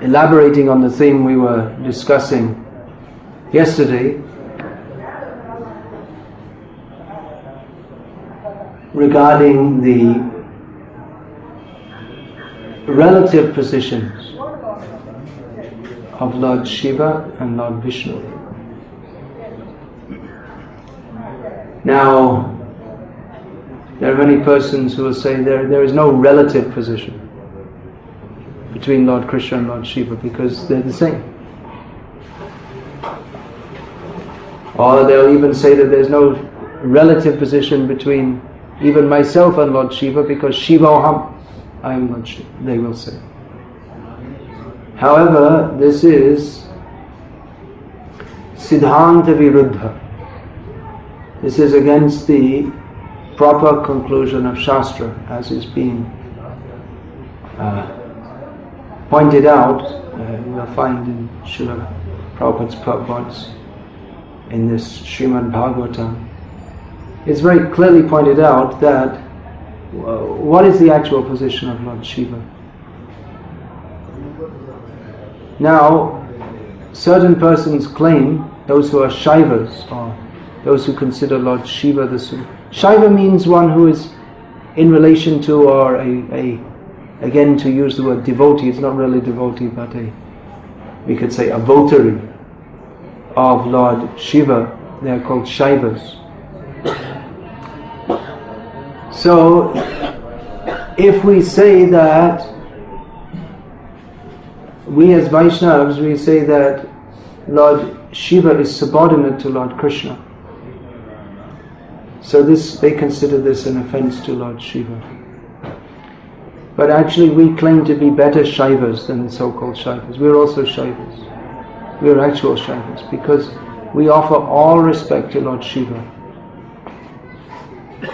elaborating on the theme we were discussing yesterday regarding the relative positions of Lord Shiva and Lord Vishnu. Now, there are many persons who will say there is no relative position between Lord Krishna and Lord Shiva because they're the same. Or they'll even say that there's no relative position between even myself and Lord Shiva because Shivoham, I am Lord Shiva, they will say. However, this is Siddhanta Viruddha. This is against the proper conclusion of Shastra, as is being pointed out. You'll find in Srila Prabhupada's purports in this Srimad Bhagavatam. It's very clearly pointed out that what is the actual position of Lord Shiva. Now, certain persons claim, those who are Shaivas, or those who consider Lord Shiva the Supreme. Shaiva means one who is in relation to, or again to use the word devotee, it's not really devotee, but we could say a votary of Lord Shiva. They are called Shaivas. So, if we say that, we as Vaishnavas, we say that Lord Shiva is subordinate to Lord Krishna. So they consider this an offense to Lord Shiva. But actually we claim to be better Shaivas than the so-called Shaivas. We're also Shaivas. We're actual Shaivas because we offer all respect to Lord Shiva,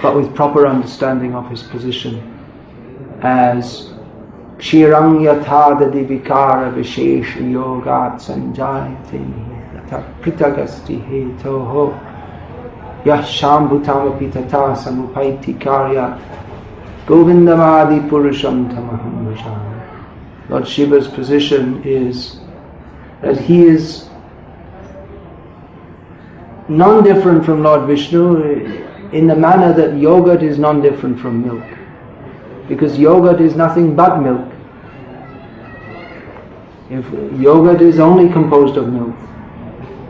but with proper understanding of his position as Kshirang yathadadi vikara vishesh yogat sanjayate yata pritagasti hetoho yah shambhutam apitata samupaiti karya govindamadi purusham tamaham bhajami. Lord Shiva's position is that he is non-different from Lord Vishnu in the manner that yogurt is non-different from milk. Because yogurt is nothing but milk. If yogurt is only composed of milk.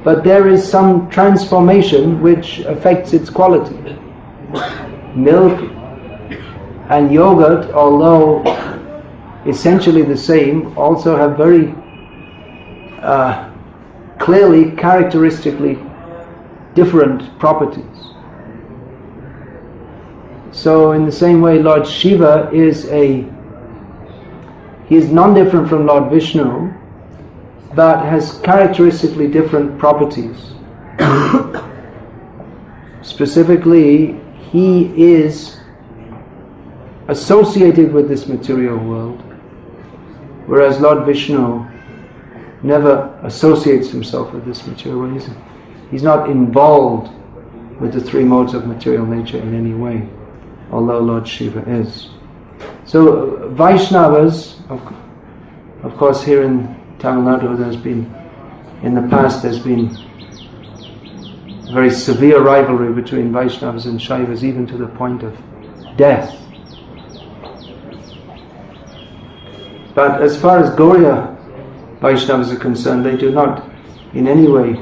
But there is some transformation which affects its quality. Milk and yogurt, although essentially the same, also have very clearly, characteristically different properties. So in the same way, Lord Shiva he is non-different from Lord Vishnu, but has characteristically different properties. Specifically, he is associated with this material world, whereas Lord Vishnu never associates himself with this material world. He's not involved with the three modes of material nature in any way, although Lord Shiva is. So Vaishnavas, of course here in Tamilnadu in the past there's been very severe rivalry between Vaishnavas and Shaivas, even to the point of death. But as far as Gauriya Vaishnavas are concerned, they do not in any way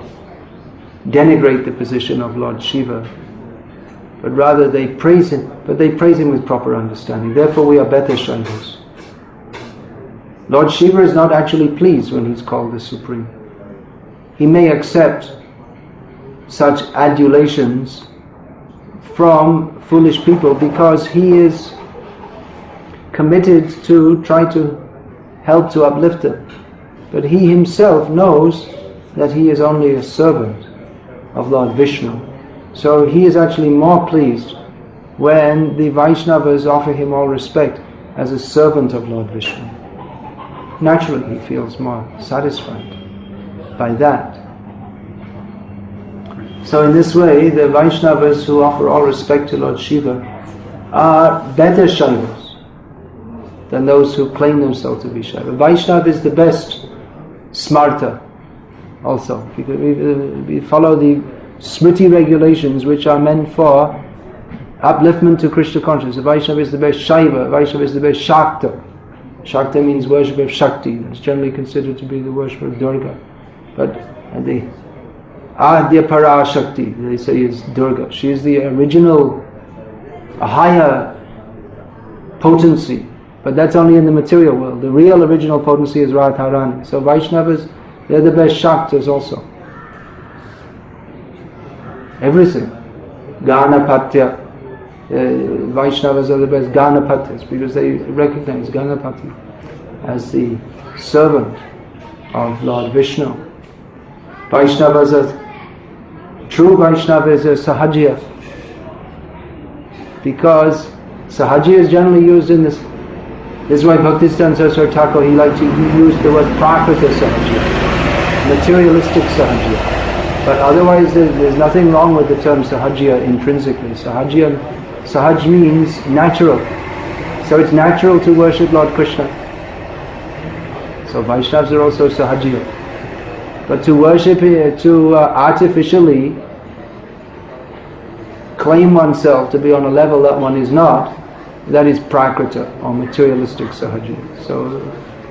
denigrate the position of Lord Shiva, but rather they praise him, but they praise him with proper understanding. Therefore we are better Shaivas. Lord Shiva is not actually pleased when he's called the Supreme. He may accept such adulations from foolish people because he is committed to try to help to uplift them. But he himself knows that he is only a servant of Lord Vishnu. So he is actually more pleased when the Vaishnavas offer him all respect as a servant of Lord Vishnu. Naturally he feels more satisfied by that. So in this way, the Vaishnavas who offer all respect to Lord Shiva are better Shaivas. than those who claim themselves to be Shaiva. Vaishnava is the best smarta also, because we follow the Smriti regulations which are meant for upliftment to Krishna consciousness. Vaishnava is the best Shaiva, Vaishnava is the best Shakta. Shakta means worship of Shakti. It's generally considered to be the worship of Durga. But the Adya Para Shakti, they say, is Durga. She is the original, a higher potency. But that's only in the material world. The real original potency is Radharani. So Vaishnavas, they're the best Shaktas also. Everything. Ganapatya. Vaishnavas are the best Ganapatis because they recognize Ganapati as the servant of Lord Vishnu. Vaishnavas are, true Vaishnavas are Sahajya, because Sahajya is generally used in this. This is why Bhaktisiddhanta Saraswati Thakur, he likes to use the word Prakrita Sahajya, materialistic Sahajya. But otherwise there's nothing wrong with the term Sahajya intrinsically. Sahaj means natural. So it's natural to worship Lord Krishna. So Vaishnavas are also Sahajya. But to worship, to artificially claim oneself to be on a level that one is not, that is Prakrita or materialistic Sahajya. So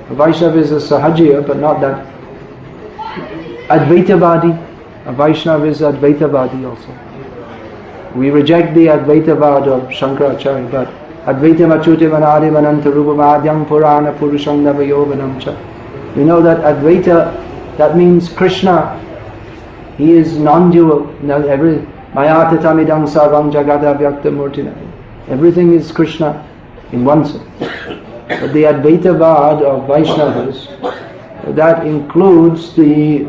a Vaishnava is a Sahajya, but not that. Advaitavadi. A Vaishnava is Advaitavadi also. We reject the Advaitavad of Shankaracharya, but Advaitam Achutim Anadim Anantarupam Adyam Purana Purusham Navayovanam Cha. We know that Advaita, that means Krishna. He is non-dual. Mayata Tamidam Sarvam Jagata Vyakta Murtina. Everything is Krishna in one sense. But the Advaitavad of Vaishnavas, that includes the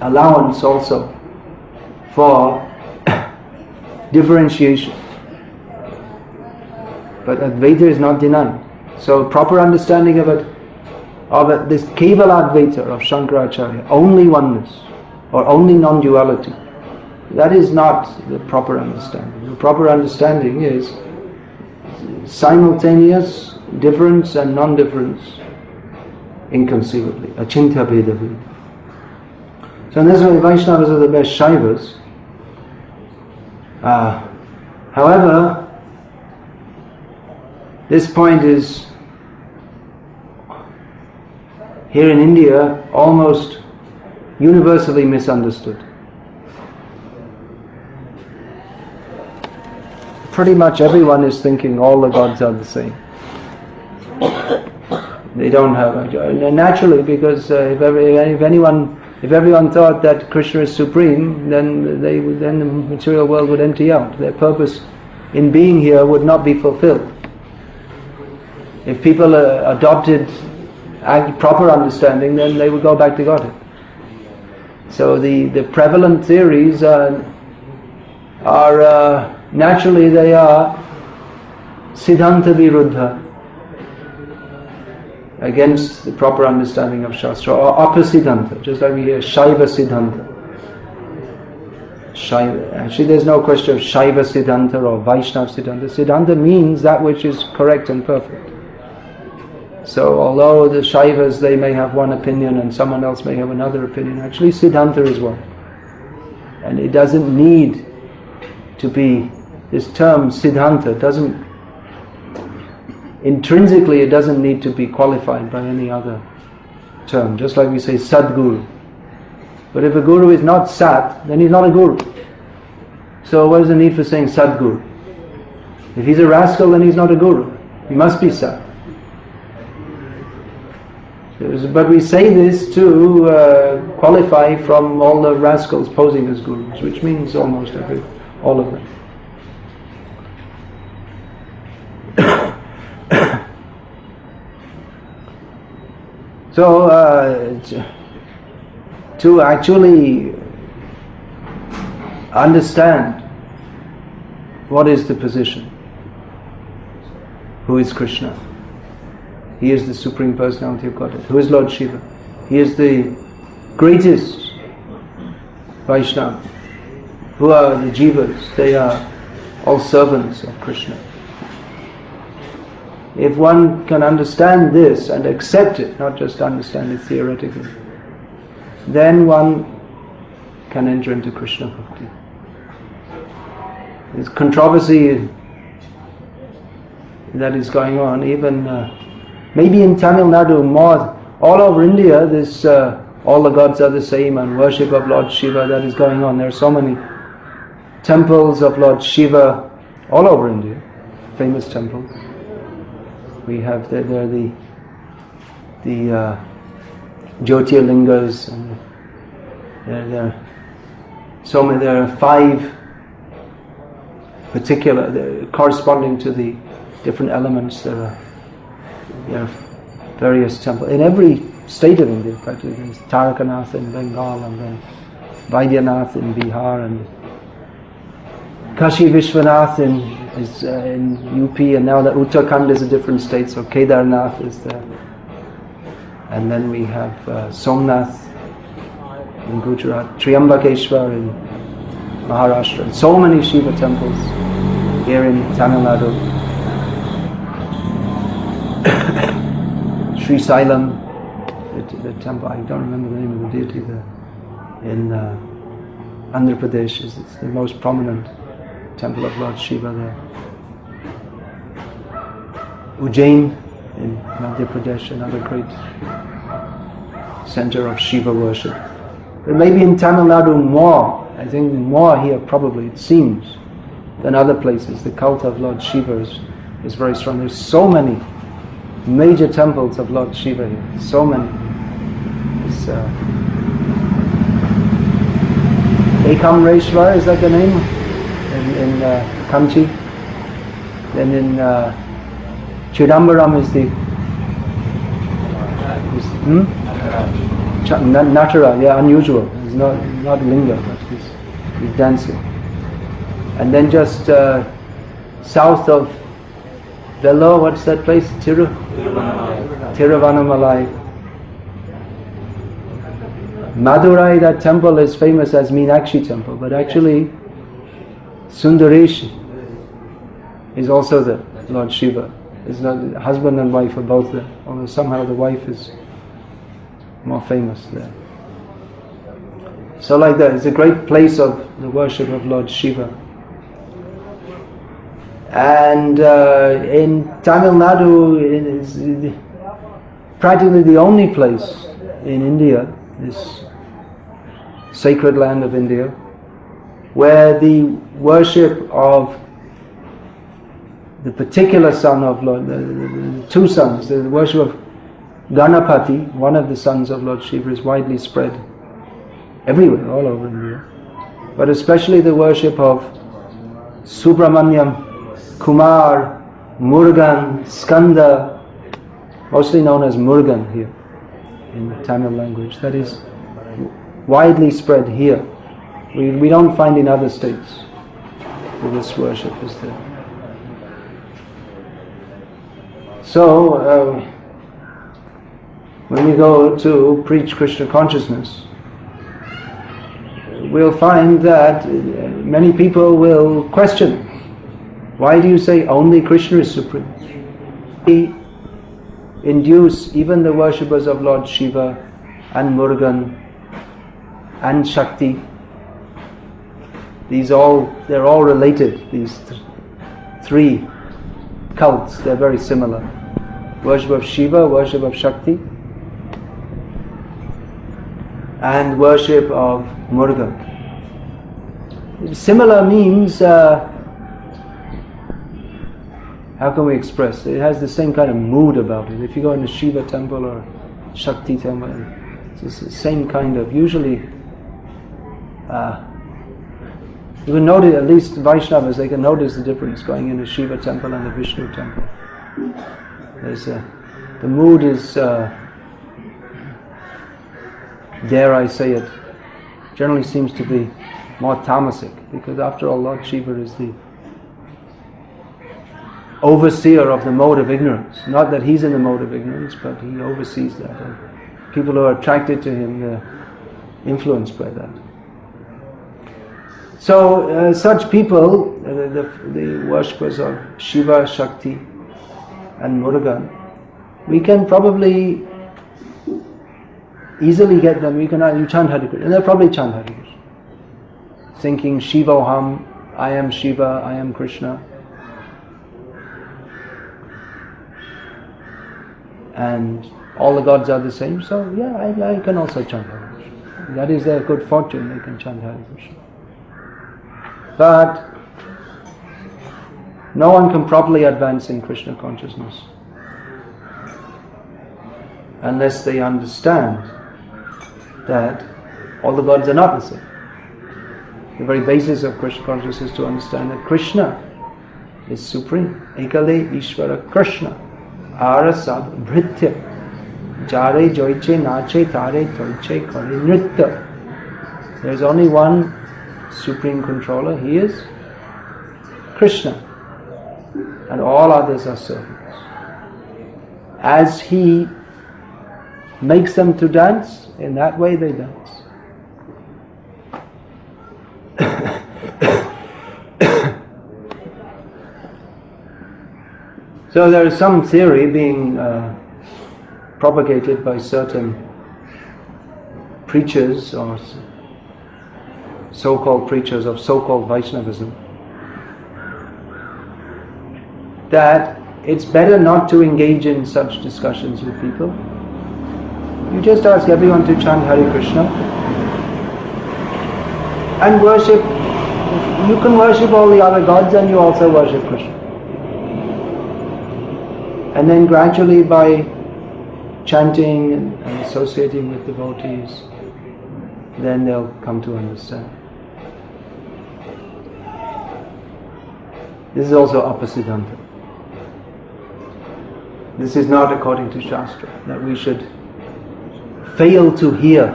allowance also for differentiation. But Advaita is not denied. So proper understanding of it, this Kevala Advaita of Shankaracharya, only oneness or only non-duality, that is not the proper understanding. The proper understanding is simultaneous difference and non-difference inconceivably. Achintya Bheda Bheda. So in this way, Vaishnavas are the best Shaivas. However, this point is, here in India, almost universally misunderstood. Pretty much everyone is thinking all the gods are the same. They don't have, naturally, because if everyone thought that Krishna is supreme, then the material world would empty out. Their purpose in being here would not be fulfilled. If people adopted proper understanding, then they would go back to Godhead. So the prevalent theories are naturally they are Siddhanta Viruddha, against the proper understanding of Shastra, or Apasiddhanta, just like we hear Shaiva Siddhanta. Actually there's no question of Shaiva Siddhanta or Vaishnava Siddhanta. Siddhanta means that which is correct and perfect. So although the Shaivas, they may have one opinion and someone else may have another opinion, actually Siddhanta is one. And it doesn't need to be, this term Siddhanta doesn't, intrinsically it doesn't need to be qualified by any other term, just like we say Sadguru. But if a guru is not Sat, then he's not a guru. So what is the need for saying Sadguru? If he's a rascal, then he's not a guru. He must be Sat. But we say this to qualify from all the rascals posing as gurus, which means almost all of them. So to actually understand what is the position, who is Krishna? He is the Supreme Personality of Godhead. Who is Lord Shiva? He is the greatest Vaishnava. Who are the Jivas? They are all servants of Krishna. if one can understand this and accept it, not just understand it theoretically, then one can enter into Krishna Bhakti. There's controversy that is going on, even maybe in Tamilnadu more, all over India, this all the gods are the same and worship of Lord Shiva that is going on. There are so many temples of Lord Shiva all over India, famous temples. We have there the Jyotirlingas, and there are so many. There are 5 particular corresponding to the different elements. There are various temples in every state of India. Practically, there's Tarakanath in Bengal, and then Vaidyanath in Bihar, and Kashi Vishwanath is in UP, and now that Uttarakhand is a different state, so Kedarnath is there. And then we have Somnath in Gujarat, Triambakeshwar in Maharashtra, and so many Shiva temples here in Tamil Nadu. Sri Salem, the temple, I don't remember the name of the deity there, in Andhra Pradesh, it's the most prominent temple of Lord Shiva there. Ujjain in Madhya Pradesh, another great center of Shiva worship. But maybe in Tamil Nadu more, I think more here probably, it seems, than other places. The cult of Lord Shiva is very strong. There's so many major temples of Lord Shiva here, so many. It's Ekamreshwar, is that the name? In Kanchi. Then in Chidambaram is the Natara, yeah, unusual. He's not linga, but he's dancing. And then just south of Vellore, what's that place? Tiruvannamalai. Madurai, that temple is famous as Meenakshi temple, but actually Sundaresh is also the Lord Shiva. It's not, husband and wife are both there, although somehow the wife is more famous there. So like that, it's a great place of the worship of Lord Shiva. And in Tamil Nadu, it is practically the only place in India, this sacred land of India, where the worship of the particular son of Lord, the 2 sons, the worship of Ganapati, one of the sons of Lord Shiva, is widely spread everywhere, all over India. But especially the worship of Subramanyam, Kumar, Murugan, Skanda, mostly known as Murugan here in the Tamil language. That is widely spread here. We don't find in other states where this worship is there. So, when we go to preach Krishna consciousness, we'll find that many people will question, why do you say only Krishna is supreme? We induce even the worshippers of Lord Shiva and Murugan and Shakti. They're all related, these 3 cults, they're very similar. Worship of Shiva, worship of Shakti, and worship of Murugan. Similar means, how can we express? It has the same kind of mood about it. If you go in a Shiva temple or Shakti temple, it's the same kind of, usually, you can notice, at least Vaishnavas, they can notice the difference going in a Shiva temple and a Vishnu temple. The mood is, dare I say it, generally seems to be more tamasic, because after all, Lord Shiva is the overseer of the mode of ignorance. Not that he's in the mode of ignorance, but he oversees that. And people who are attracted to him, they're influenced by that. So such people, the worshippers of Shiva, Shakti, and Murugan, we can probably easily get them. You chant Hare Krishna, and they'll probably chant Hare Krishna, thinking Shivoham, I am Shiva, I am Krishna, and all the gods are the same. So yeah, I can also chant Hare Krishna. That is their good fortune. They can chant Hare Krishna. But no one can properly advance in Krishna consciousness unless they understand that all the gods are not the same. The very basis of Krishna consciousness is to understand that Krishna is supreme. Ekale Ishvara Krishna Arasad Bhritya Jare Joiche Nache Tare Toiche Kare Nritta. There is only one supreme controller. He is Krishna, and all others are servants. As he makes them to dance, in that way they dance. So there is some theory being propagated by certain preachers or so-called preachers of so-called Vaishnavism that it's better not to engage in such discussions with people. You just ask everyone to chant Hare Krishna and worship. You can worship all the other gods and you also worship Krishna. And then gradually by chanting and associating with devotees, then they'll come to understand. This is also apasiddhanta. This is not according to Shastra, that we should fail to hear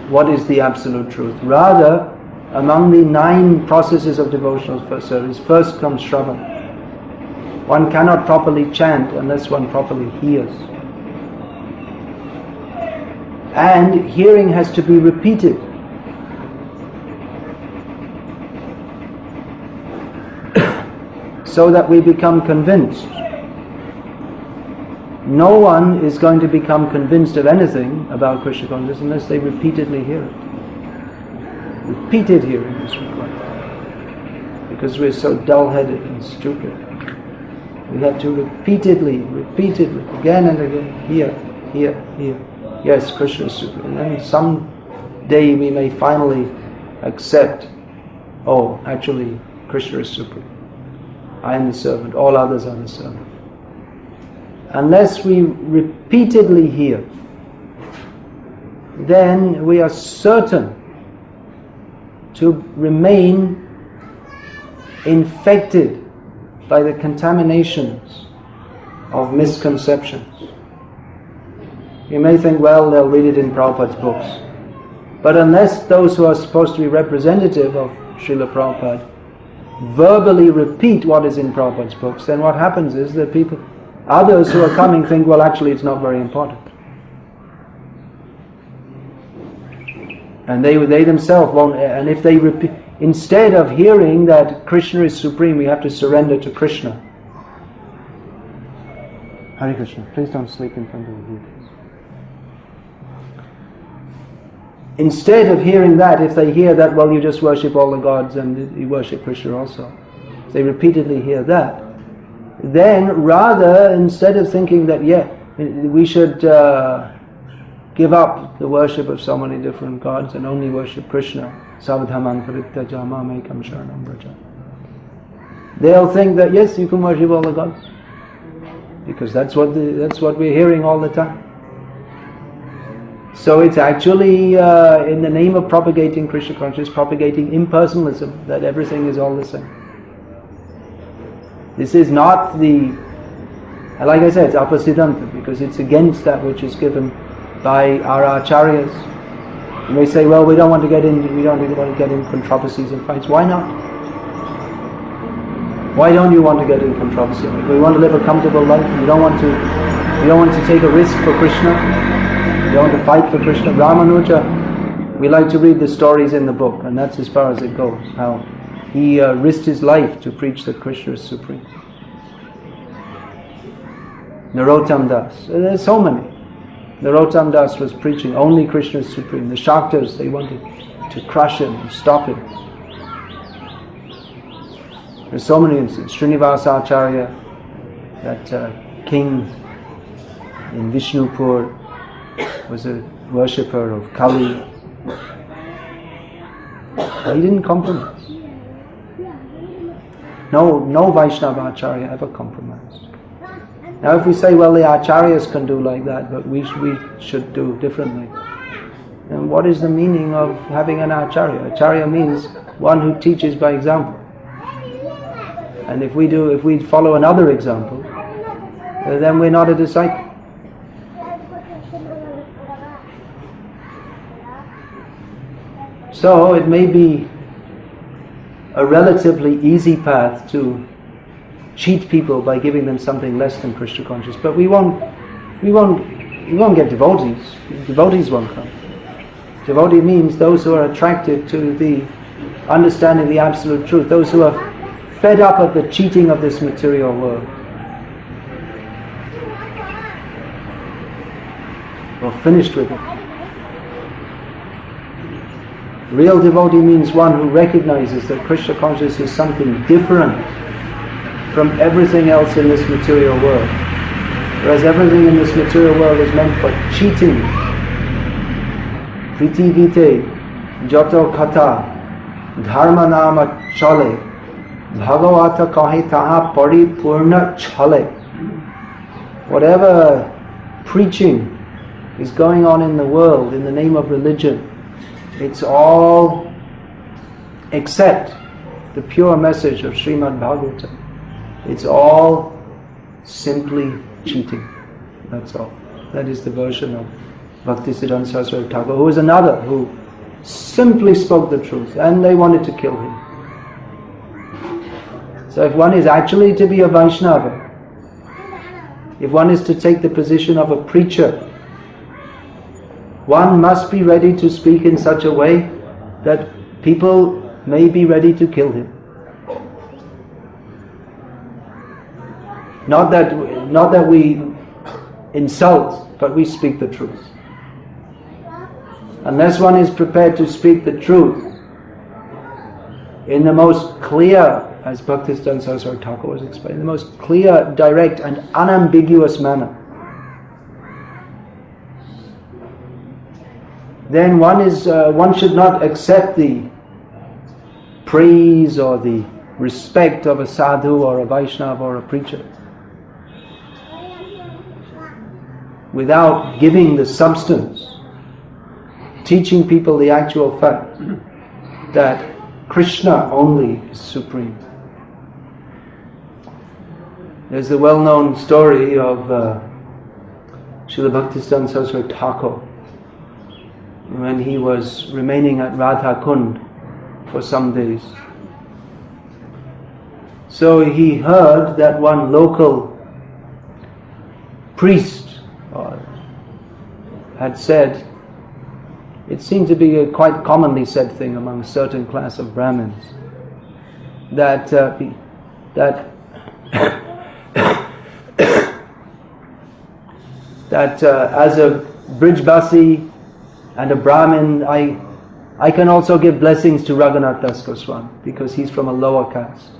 what is the absolute truth. Rather, among the 9 processes of devotional service, first comes Shravan. One cannot properly chant unless one properly hears. And hearing has to be repeated. So that we become convinced. No one is going to become convinced of anything about Krishna consciousness unless they repeatedly hear it. Repeated hearing is required. Because we're so dull-headed and stupid. We have to repeatedly, again and again, hear. Yes, Krishna is supreme. And then someday we may finally accept, oh, actually, Krishna is supreme. I am the servant, all others are the servant. Unless we repeatedly hear, then we are certain to remain infected by the contaminations of misconceptions. You may think, well, they'll read it in Prabhupada's books. But unless those who are supposed to be representative of Srila Prabhupada verbally repeat what is in Prabhupada's books, then what happens is that others who are coming think, well, actually it's not very important. And they themselves won't, and if they repeat, instead of hearing that Krishna is supreme, we have to surrender to Krishna. Hare Krishna, please don't sleep in front of the devotees. Instead of hearing that, if they hear that, well, you just worship all the gods and you worship Krishna also, if they repeatedly hear that, then rather, instead of thinking that, we should give up the worship of so many different gods and only worship Krishna, savdhamang parittaja mamekam sharanam vraja, they'll think that, yes, you can worship all the gods, because that's what we're hearing all the time. So it's actually in the name of propagating Krishna consciousness, propagating impersonalism, that everything is all the same. This is not like I said, it's apasiddhanta, because it's against that which is given by our acharyas. You may say, well, we don't want to get in controversies and fights. Why not? Why don't you want to get in controversy? We want to live a comfortable life. You don't want to take a risk for Krishna. You want to fight for Krishna. Ramanuja, we like to read the stories in the book, and that's as far as it goes. How he risked his life to preach that Krishna is supreme. Narottam Das. There's so many. Narottam Das was preaching only Krishna is supreme. The Shaktas, they wanted to crush him and stop him. There's so many instances. Srinivasa Acharya, that king in Vishnupur, was a worshipper of Kali. He didn't compromise. No Vaishnava Acharya ever compromised. Now if we say, well, the Acharyas can do like that, but we should do differently. And what is the meaning of having an Acharya? Acharya means one who teaches by example. And if we follow another example, then we're not a disciple. So it may be a relatively easy path to cheat people by giving them something less than Krishna conscious, but we won't get devotees. Devotees won't come. Devotee means those who are attracted to the understanding the absolute truth, those who are fed up of the cheating of this material world, or finished with it. Real devotee means one who recognizes that Krishna consciousness is something different from everything else in this material world. Whereas everything in this material world is meant for cheating. Priti gite, joto katha, dharma nama chale, bhagavata kahi taha paripurna chale. Whatever preaching is going on in the world in the name of religion, it's all except the pure message of Srimad Bhagavatam. It's all simply cheating. That's all. That is the version of Bhaktisiddhanta Saraswati Thakur, who was another who simply spoke the truth and they wanted to kill him. So if one is actually to be a Vaishnava, if one is to take the position of a preacher, one must be ready to speak in such a way that people may be ready to kill him. Not that we insult, but we speak the truth. Unless one is prepared to speak the truth in the most clear, as Bhaktisiddhanta Saraswati Thakur was explaining, the most clear, direct and unambiguous manner, then one should not accept the praise or the respect of a sadhu or a Vaishnava or a preacher without giving the substance, teaching people the actual fact that Krishna only is supreme. There's the well-known story of Srila Bhaktisiddhanta Saraswati Thakur when he was remaining at Radha Kund for some days. So he heard that one local priest had said, it seemed to be a quite commonly said thing among a certain class of Brahmins, that as a Brijbasi and a Brahmin, I can also give blessings to Raghunath Das Goswami because he's from a lower caste.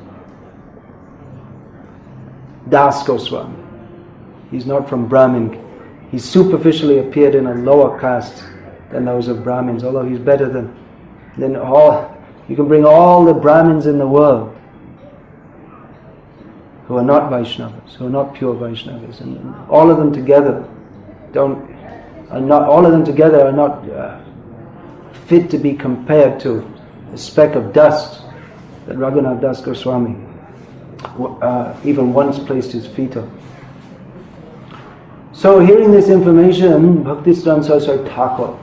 Das Goswami. He's not from Brahmin. He superficially appeared in a lower caste than those of Brahmins, although he's better than all. You can bring all the Brahmins in the world who are not Vaishnavas, who are not pure Vaishnavas, and all of them together are not fit to be compared to a speck of dust that Raghunath Das Goswami even once placed his feet on. So hearing this information, Bhaktisiddhanta Saraswati Thakur,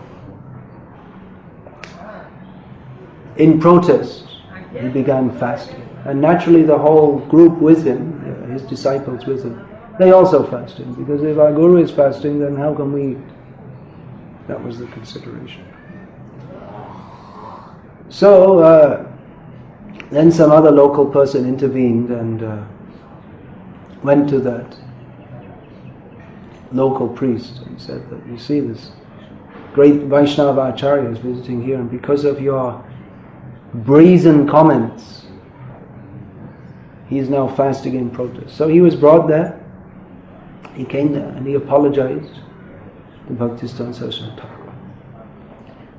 in protest, he began fasting. And naturally the whole group with him, his disciples with him, they also fasted. Because if our Guru is fasting, then how can we? That was the consideration. So then some other local person intervened and went to that local priest and said that, you see, this great Vaishnava Acharya is visiting here, and because of your brazen comments, he is now fasting in protest. So he was brought there, he came there and he apologized to Bhaktisiddhanta Saraswati Thakur,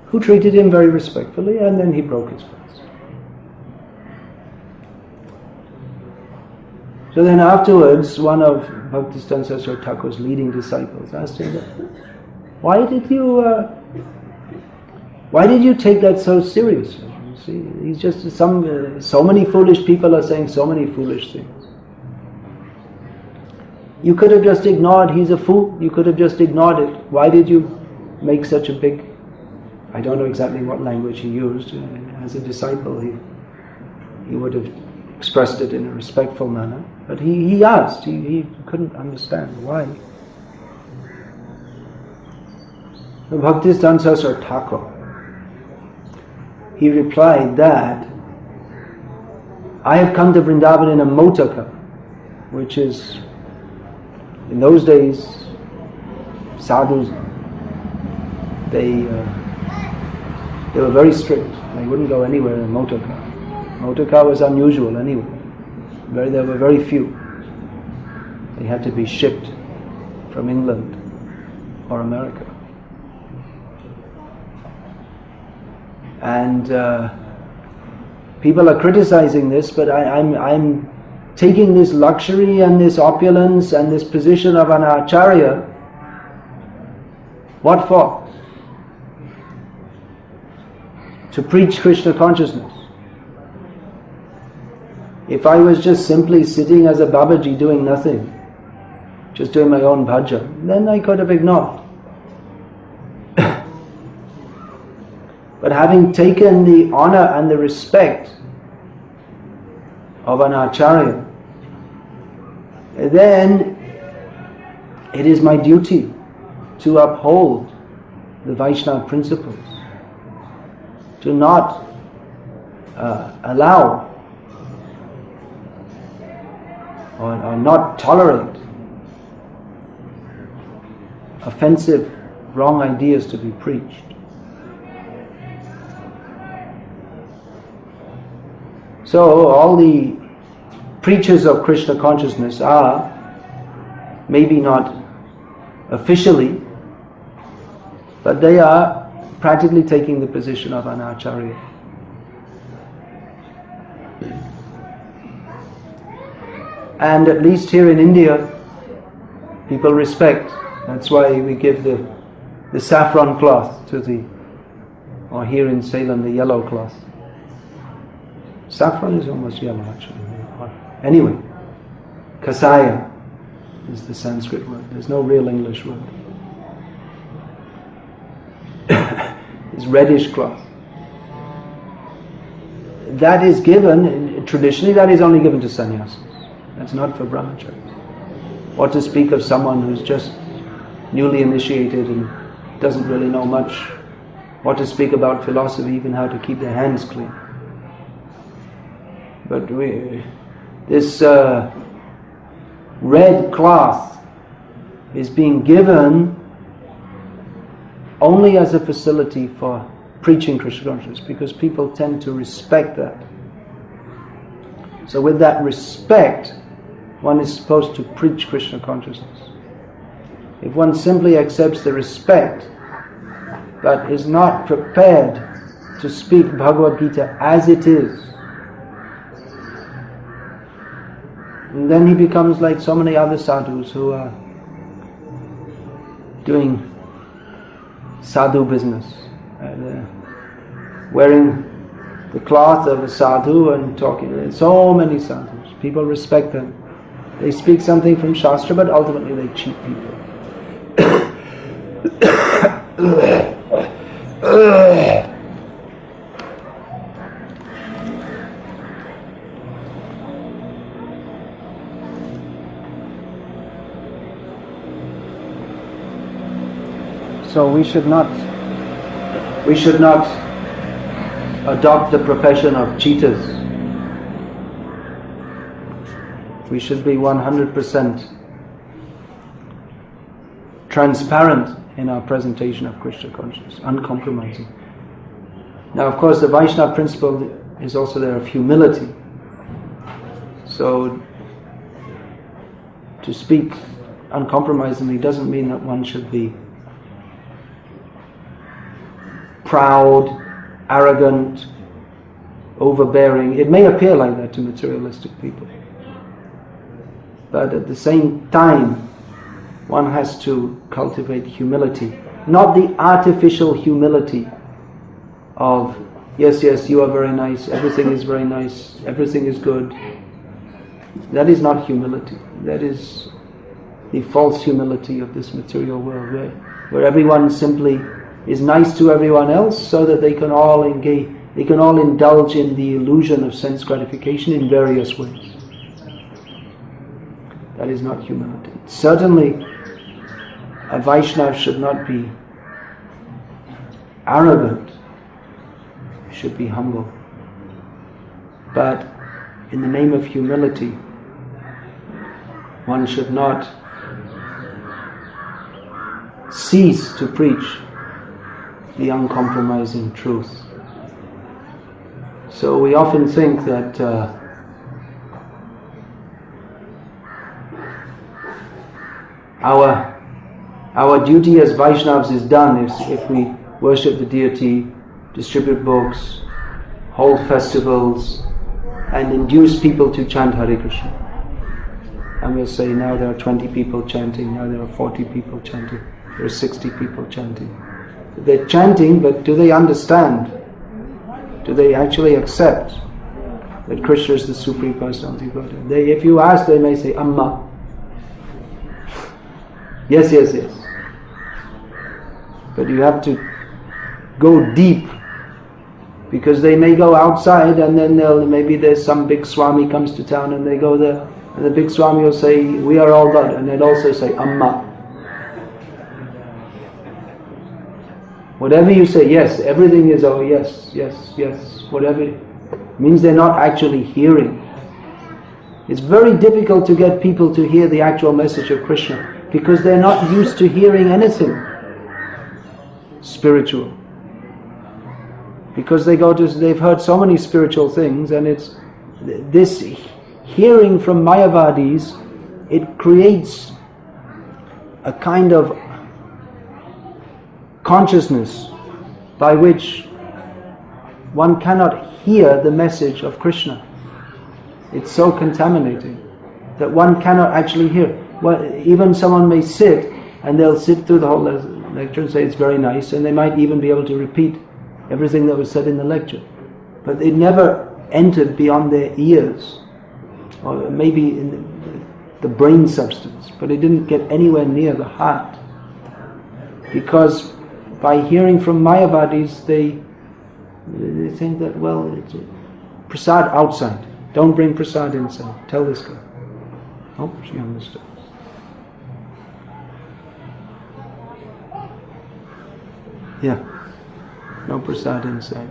who treated him very respectfully, and then he broke his fast. So then afterwards, one of Bhaktisiddhanta Saraswati Thakur's leading disciples asked him, why did you take that so seriously? You see, he's just so many foolish people are saying so many foolish things. You could have just ignored, he's a fool, you could have just ignored it. Why did you make such a big, I don't know exactly what language he used. As a disciple, he would have expressed it in a respectful manner. But he asked, he couldn't understand why. The Bhaktisiddhanta Saraswati Thakur, he replied that, I have come to Vrindavan in a motor car, which is, in those days, sadhus, they were very strict. They wouldn't go anywhere in a motor car. Motor car was unusual anyway. There were very few. They had to be shipped from England or America. And people are criticizing this, but I'm taking this luxury and this opulence and this position of an acharya. What for? To preach Krishna consciousness. If I was just simply sitting as a Babaji doing nothing, just doing my own bhajan, then I could have ignored. But having taken the honor and the respect of an acharya, then it is my duty to uphold the Vaishnava principles, to not allow or not tolerate offensive, wrong ideas to be preached. So all the preachers of Krishna consciousness are, maybe not officially, but they are practically taking the position of an acharya. And at least here in India, people respect. That's why we give the saffron cloth to or here in Salem, the yellow cloth. Saffron is almost yellow actually. Anyway, kasaya is the Sanskrit word. There's no real English word. It's reddish cloth. That is given, traditionally that is only given to sannyasis. That's not for brahmacharis. What to speak of someone who's just newly initiated and doesn't really know much. What to speak about philosophy, even how to keep their hands clean. But this red cloth is being given only as a facility for preaching Krishna consciousness, because people tend to respect that. So with that respect, one is supposed to preach Krishna consciousness. If one simply accepts the respect, but is not prepared to speak Bhagavad Gita as it is, and then he becomes like so many other sadhus who are doing sadhu business, wearing the cloth of a sadhu and talking. So many sadhus, people respect them. They speak something from Shastra, but ultimately they cheat people. So we should not adopt the profession of cheaters. We should be 100% transparent in our presentation of Krishna consciousness, uncompromising. Now, of course, the Vaishnava principle is also there of humility. So, to speak uncompromisingly doesn't mean that one should be proud, arrogant, overbearing. It may appear like that to materialistic people. But at the same time, one has to cultivate humility. Not the artificial humility of, yes, you are very nice, everything is very nice, everything is good. That is not humility. That is the false humility of this material world, where everyone simply is nice to everyone else so that they can all indulge in the illusion of sense gratification in various ways. That is not humility. Certainly, a Vaishnava should not be arrogant, should be humble. But in the name of humility, one should not cease to preach the uncompromising truth. So we often think that our duty as Vaishnavas is done if we worship the deity, distribute books, hold festivals, and induce people to chant Hare Krishna. And we'll say, now there are 20 people chanting, now there are 40 people chanting, there are 60 people chanting. They're chanting, but do they understand? Do they actually accept that Krishna is the Supreme Personality of Godhead? If you ask, they may say, Amma. Yes. But you have to go deep, because they may go outside and then maybe there's some big Swami comes to town and they go there, and the big Swami will say, we are all God, and they'll also say, Amma. Whatever you say, yes, everything is, oh yes, whatever, means they're not actually hearing. It's very difficult to get people to hear the actual message of Krishna, because they're not used to hearing anything spiritual. Because they've heard so many spiritual things, and it's this hearing from Mayavadis, it creates a kind of consciousness by which one cannot hear the message of Krishna. It's so contaminating that one cannot actually hear. Well, even someone may sit and they'll sit through the whole lecture and say it's very nice, and they might even be able to repeat everything that was said in the lecture, but it never entered beyond their ears, or maybe in the brain substance, but it didn't get anywhere near the heart. Because by hearing from Mayavadis, they think that, well, it's prasad outside, don't bring prasad inside, tell this guy. Oh, she understood. Yeah, no prasad inside.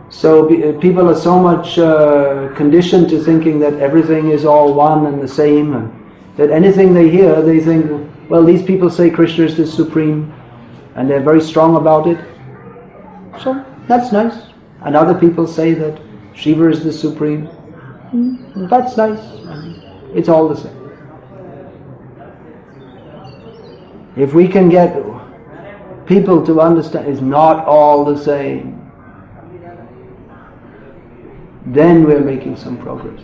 So people are so much conditioned to thinking that everything is all one and the same, and that anything they hear, they think, well, these people say Krishna is the Supreme, and they're very strong about it, so that's nice. And other people say that Shiva is the Supreme, that's nice. It's all the same. If we can get people to understand it's not all the same, then we're making some progress.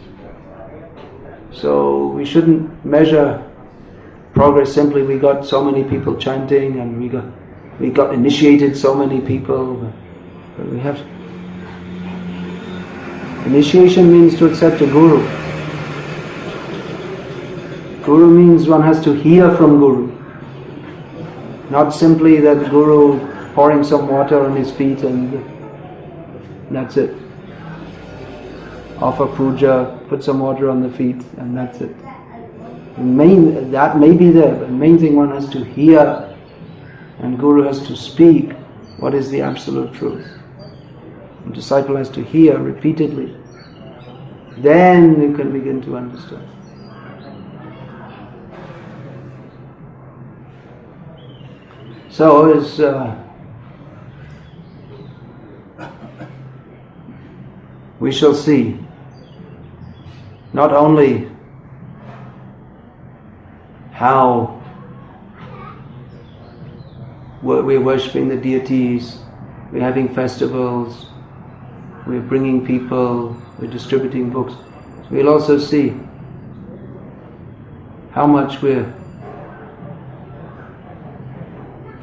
So we shouldn't measure progress simply we got so many people chanting and we got initiated so many people. But we have initiation means to accept a guru. Guru means one has to hear from Guru. Not simply that Guru pouring some water on his feet and that's it. Offer puja, put some water on the feet, and that's it. That may be there, but the main thing one has to hear, and Guru has to speak what is the absolute truth. The disciple has to hear repeatedly then you can begin to understand. So as we shall see, not only how we're worshipping the deities, we're having festivals, we're bringing people, we're distributing books. We'll also see how much we're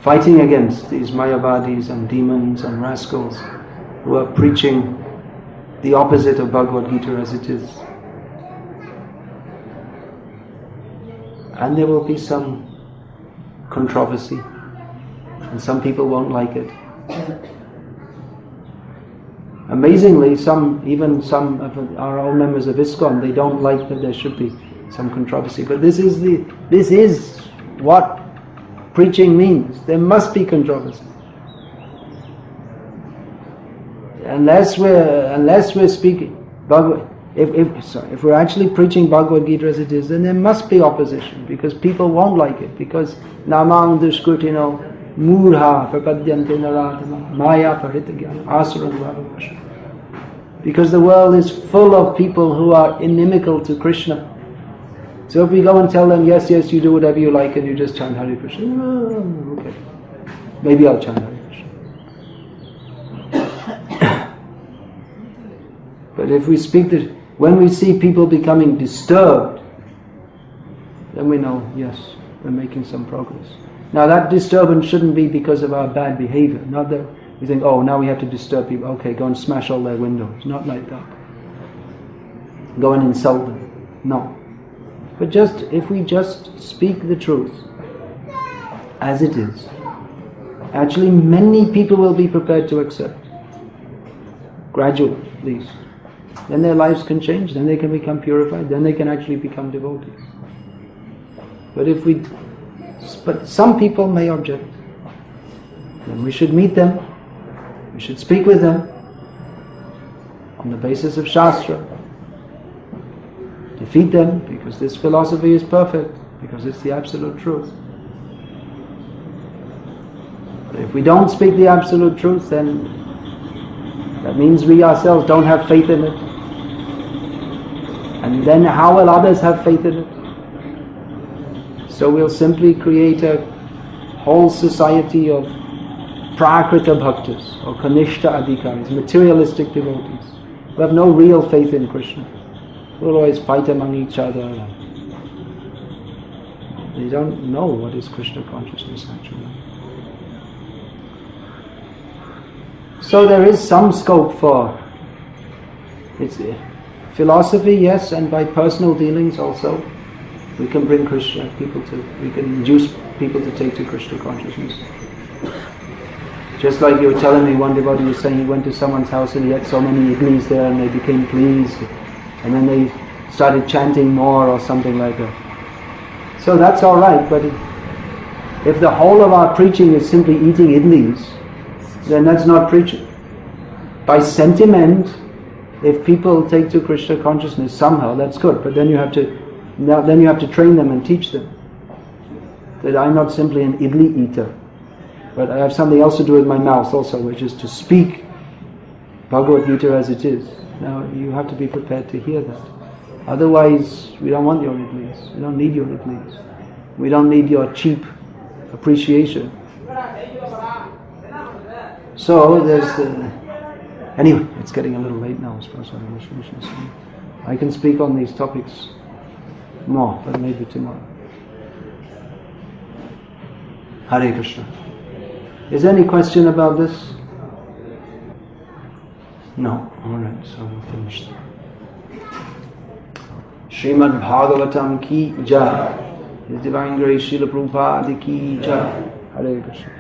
fighting against these Mayavadis and demons and rascals who are preaching the opposite of Bhagavad Gita as it is. And there will be some controversy, and some people won't like it. Amazingly, even some of our own members of ISKCON, they don't like that there should be some controversy. But this is what preaching means. There must be controversy. Unless we're speaking if we're actually preaching Bhagavad Gita as it is, then there must be opposition, because people won't like it. Because namang dushkutino murha prapadyante naratama maya paritagyana asuram bhavavasha. Because the world is full of people who are inimical to Krishna. So if we go and tell them, yes, you do whatever you like and you just chant Hare Krishna, okay, maybe I'll chant Hare Krishna. But if we speak that, when we see people becoming disturbed, then we know, yes, we're making some progress. Now that disturbance shouldn't be because of our bad behavior. Not that we think, oh, now we have to disturb people. Okay, go and smash all their windows. Not like that. Go and insult them. No. But if we just speak the truth as it is, actually many people will be prepared to accept. Gradually, at least. Then their lives can change, then they can become purified, then they can actually become devotees. But some people may object. Then we should meet them, we should speak with them on the basis of Shastra. Defeat them, because this philosophy is perfect, because it's the absolute truth. But if we don't speak the absolute truth, then that means we ourselves don't have faith in it. And then how will others have faith in it? So we'll simply create a whole society of prakrita bhaktas, or kanishta adhikaris, materialistic devotees, who have no real faith in Krishna. We'll always fight among each other. They don't know what is Krishna consciousness actually. So there is some scope for philosophy, yes, and by personal dealings also. We can bring we can induce people to take to Krishna consciousness. Just like you were telling me, one devotee was saying he went to someone's house and he had so many idlis there and they became pleased. And then they started chanting more or something like that. So that's all right, but if the whole of our preaching is simply eating idlis, then that's not preaching. By sentiment, if people take to Krishna consciousness somehow, that's good. But then you have to train them and teach them that I'm not simply an idli eater, but I have something else to do with my mouth also, which is to speak Bhagavad Gita as it is. Now you have to be prepared to hear that. Otherwise, we don't want your idlis. We don't need your idlis. We don't need your cheap appreciation. So anyway, it's getting a little late now, I suppose. I can speak on these topics more, but maybe tomorrow. Hare Krishna. Is there any question about this? No. Alright, so we'll finish there. Srimad Bhagavatam ki jai. His Divine Grace Srila Prabhupada ki jai. Hare Krishna.